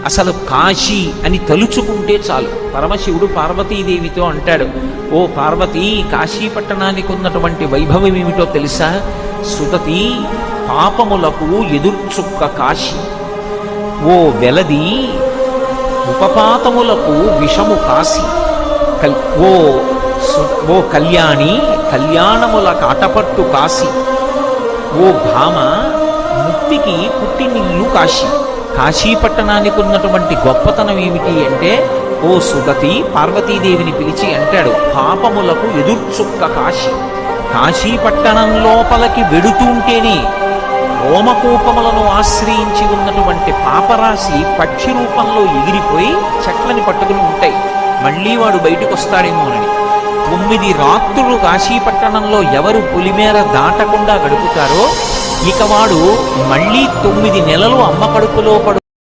అసలు కాశీ అని తలుచుకుంటే చాలు. పరమశివుడు పార్వతీదేవితో అంటాడు, ఓ పార్వతీ, కాశీ పట్టణానికి ఉన్నటువంటి వైభవం ఏమిటో తెలుసా? సుదతి, పాపములకు ఎదుర్చుక్క కాశీ. ఓ వెలది, ఉపపాతములకు విషము కాశీ. ఓ కళ్యాణి, కళ్యాణముల కాటపట్టు కాశీ. ఓ భామ, ముక్తికి పుట్టినిల్లు కాశీ. కాశీ పట్టణానికి ఉన్నటువంటి గొప్పతనం ఏమిటి అంటే, ఓ సుగతి పార్వతీదేవిని పిలిచి అంటాడు, పాపములకు ఎదుర్చుక్క కాశీ. కాశీ పట్టణం లోపలికి వెడుతుంటేనే రోమకూపములను ఆశ్రయించి ఉన్నటువంటి పాపరాశి పక్షి రూపంలో ఎగిరిపోయి చెట్లని పట్టుకుని ఉంటాయి. మళ్ళీ వాడు బయటకు వస్తాడేమోనని 9 రాత్రులు కాశీపట్టణంలో ఎవరు పులిమేర దాటకుండా గడుపుతారో ఇక వాడు మళ్ళీ 9 నెలలు అమ్మ కడుపులో